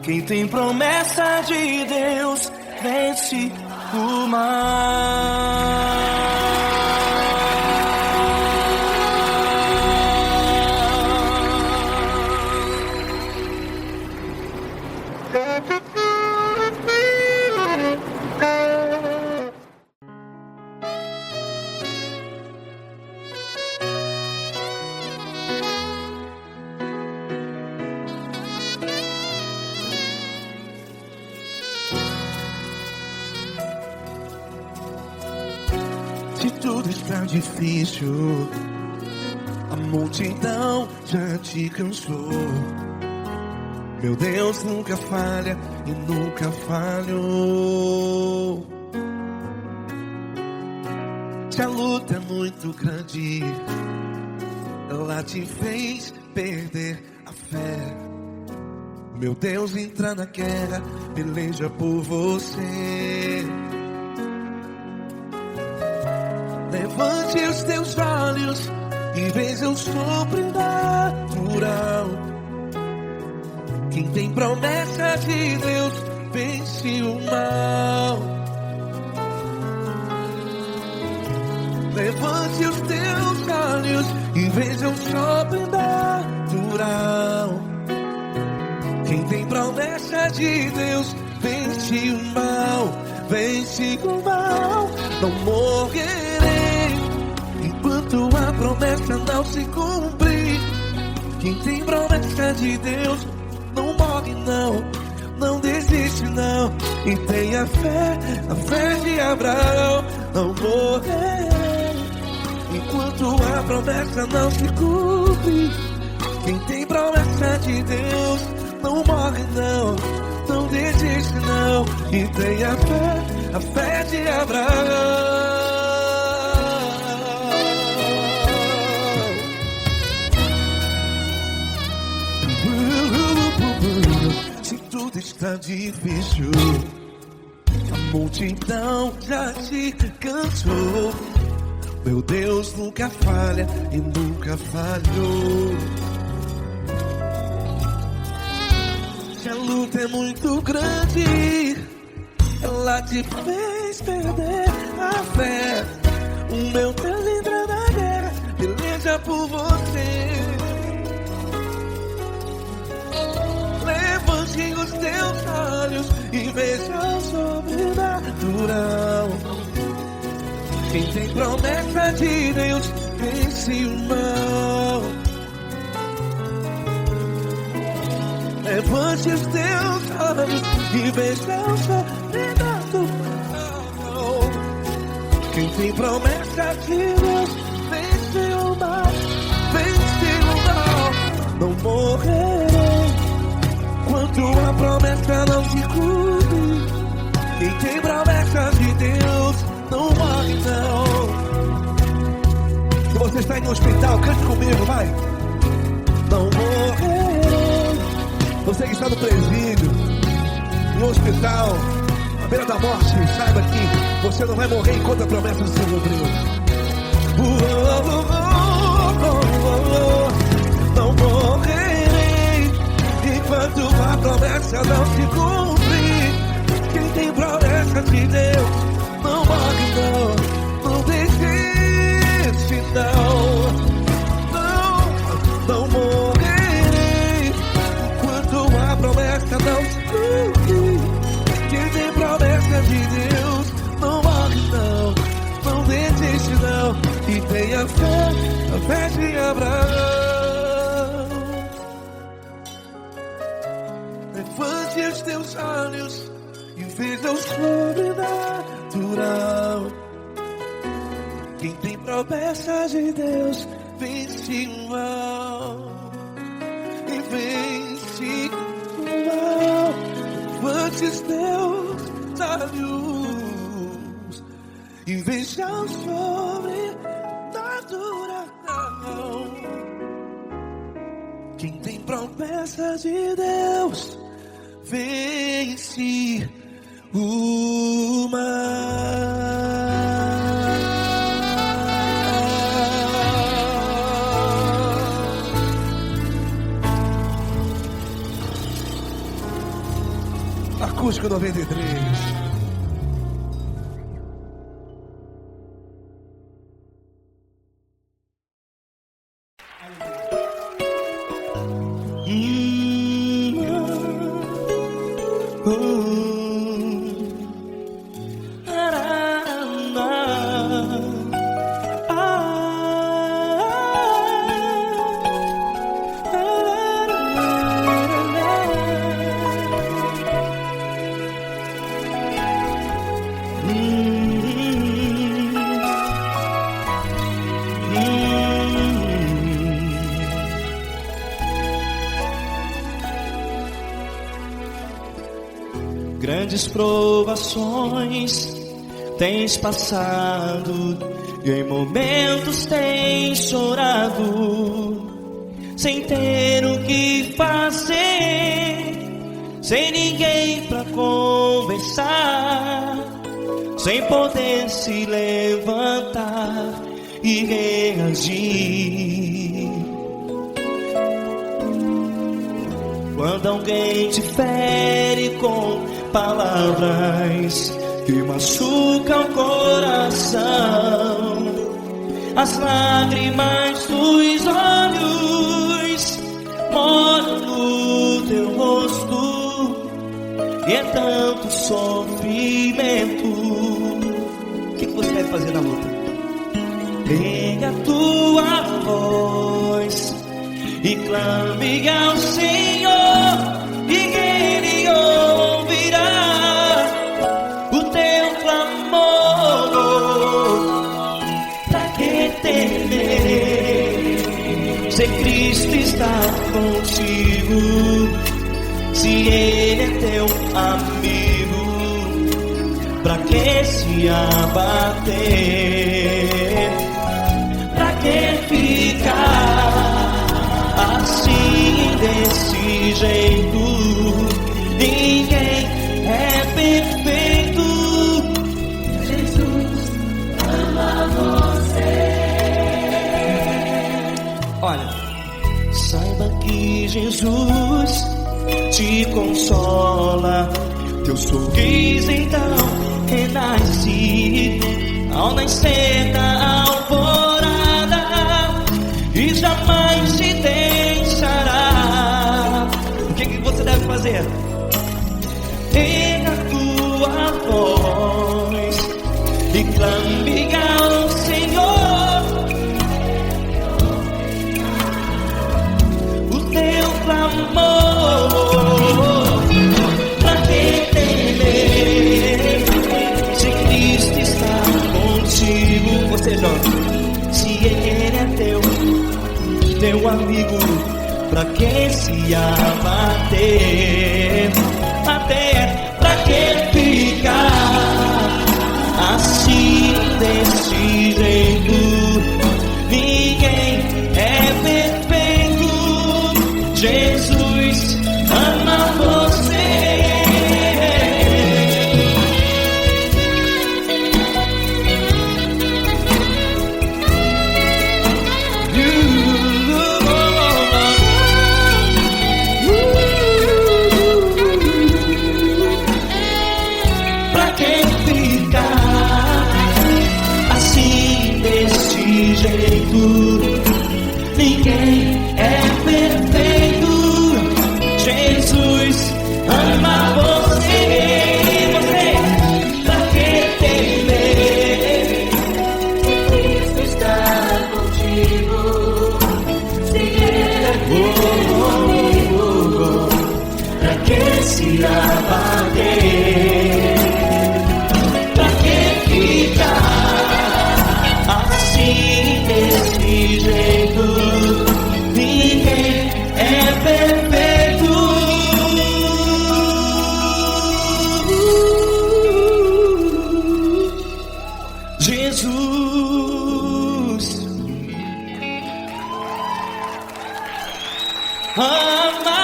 Quem tem promessa de Deus vence o mal. Se tudo está difícil, a multidão já te cansou. Meu Deus nunca falha e nunca falhou. Se a luta é muito grande, ela te fez perder a fé. Meu Deus entra na guerra, peleja por você. Levante os teus olhos e veja o sobrenatural. Quem tem promessa de Deus vence o mal. Levante os teus olhos e veja o sobrenatural. Quem tem promessa de Deus vence o mal, vence o mal. Não morrerei enquanto a promessa não se cumprir. Quem tem promessa de Deus não morre não desiste não. E tenha fé, a fé de Abraão. Não morrerei enquanto a promessa não se cumpre. Quem tem promessa de Deus não morre não desiste não. E tenha fé, a fé de Abraão. Se tudo está difícil, a multidão já te cansou. Meu Deus nunca falha e nunca falhou. Se a luta muito é muito grande. Ela te fez perder a fé. O meu Deus entra na guerra, peleja por você. Levante os teus olhos e veja o sobrenatural. Quem tem promessa de Deus vence o mal. Levante os teus olhos e veja o sobrenatural. Quem tem promessa de Deus vence o mal. Vence o mal. Não morrerei enquanto a promessa não se cumpre. Quem tem promessa de Deus não morre não. Se você está em um hospital, cante comigo, vai. Não morrerei. Você que está no presídio, em um hospital, à beira da morte, saiba que você não vai morrer enquanto a promessa se cumpriu. Não morrerei enquanto a promessa não se cumprir. Quem tem promessa de Deus não morre não. Não desiste não. Não morrerei enquanto a promessa não se cumprir. Quem tem promessa de Deus não morre não. Não desiste não. E tenha fé, a fé de Abraão. Levante os teus olhos e veja o sobrenatural. Quem tem promessa de Deus vence o mal. E vence o mal. Levante os teus olhos e veja o sobrenatural. Quem tem promessa de Deus vence o mal. Acústico 93. Grandes provações tens passado e em momentos tens chorado, sem ter o que fazer, sem ninguém pra conversar, sem poder se levantar e reagir. Quando alguém te fere com palavras que machucam o coração, as lágrimas dos olhos molham no teu rosto, e é tanto sofrimento. O que você vai fazer na luta? Pega a tua voz e clame ao Senhor, e Ele ouvirá o teu clamor. Pra que temer, se Cristo está contigo, se Ele é teu amigo? Pra que se abater? Pra que ficar assim, desse jeito? Ninguém é perfeito. Jesus ama você. Olha, saiba que Jesus te consola teu sorriso. Quis então renasci ao nascer da alvorada e jamais te deixará. O que você deve fazer? Erga a tua voz e clame ao Senhor. O teu clamor, pra que temer se Cristo está contigo? Você, jovem, se Ele é teu amigo, pra que se abater? Até pra que ficar assim desse jeito? Ninguém é perfeito. Jesus ama você. Pra que ficar assim desse jeito? Ninguém é perfeito. Jesus ama você. Você, pra que temer? Cristo está contigo. Se Ele é teu amigo, pra que se abater? Pra que ficar assim desse jeito? Ninguém é perfeito. Jesus ama você.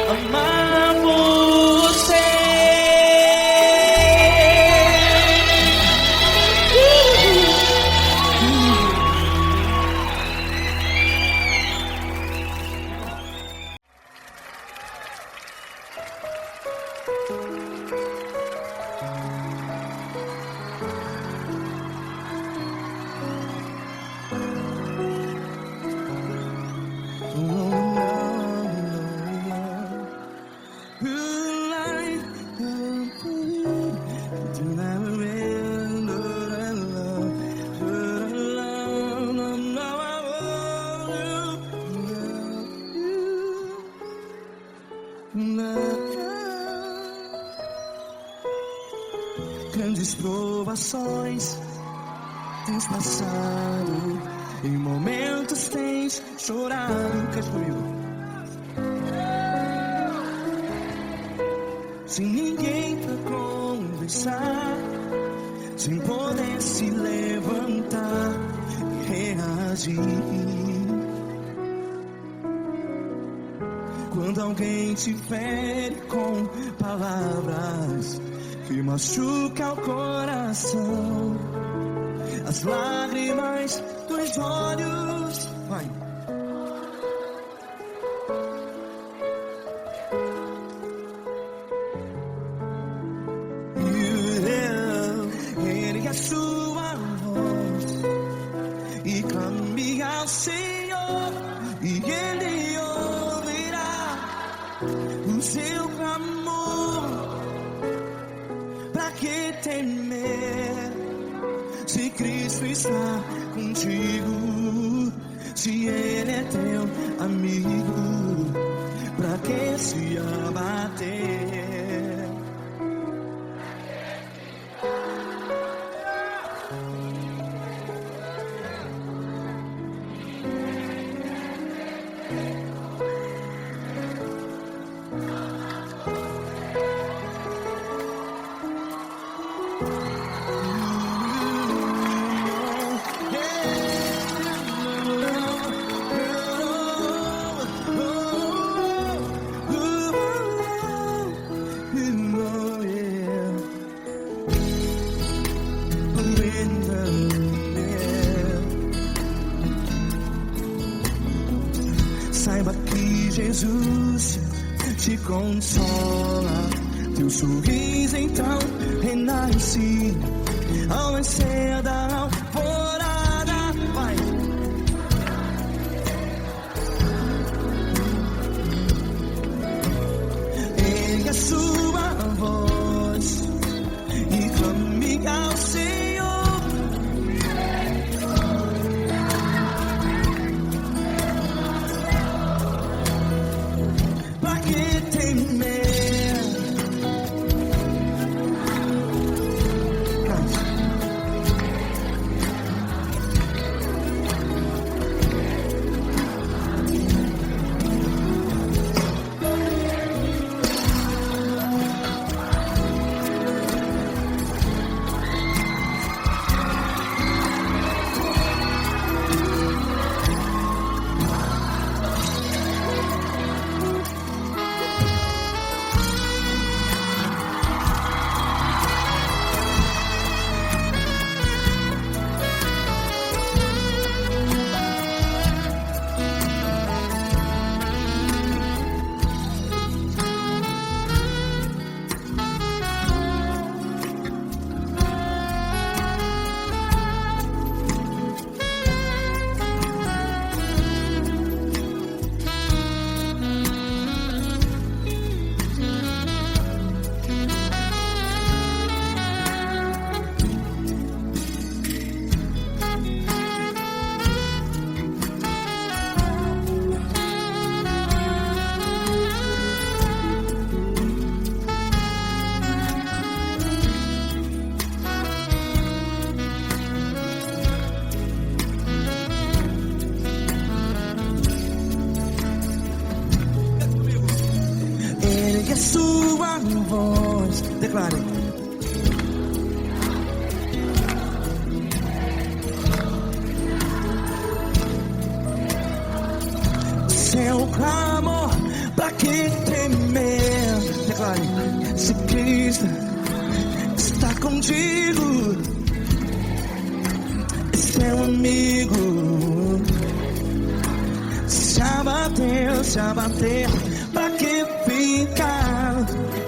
Amar você. Grandes provações tens passado, em momentos tens chorado. Cante comigo. Sem ninguém pra conversar, sem poder se levantar e reagir. Quando alguém te fere com palavras que machuca o coração, as lágrimas dos olhos, vai. Ergue a sua voz e clame ao Senhor, e Ele ouvirá o seu clamor. Pra que temer se Cristo está contigo? Se Ele é teu amigo, pra que se abater? Jesus te consola. Teu sorriso então renasce ao nascer da alvorada. Vai. Ergue a sua voz e clame ao Senhor. Pra que temer? Ergue a sua voz, declare. Seu clamor, pra que temer? Declare. Se Cristo está contigo, é seu amigo. Se abater, pra que ficar?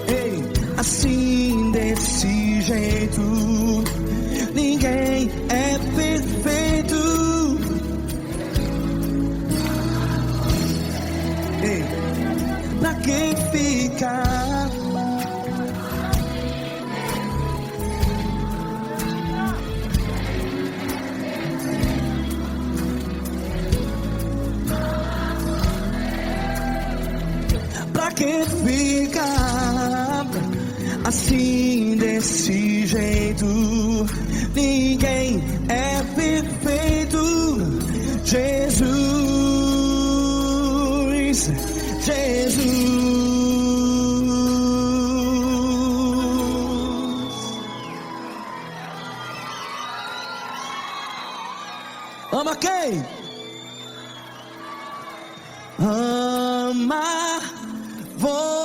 Ei, assim desse jeito, ninguém é perfeito. Ei, pra que ficar? Pra que ficar assim desse jeito? Ninguém é perfeito. Jesus, Jesus. Ama quem? Ama você.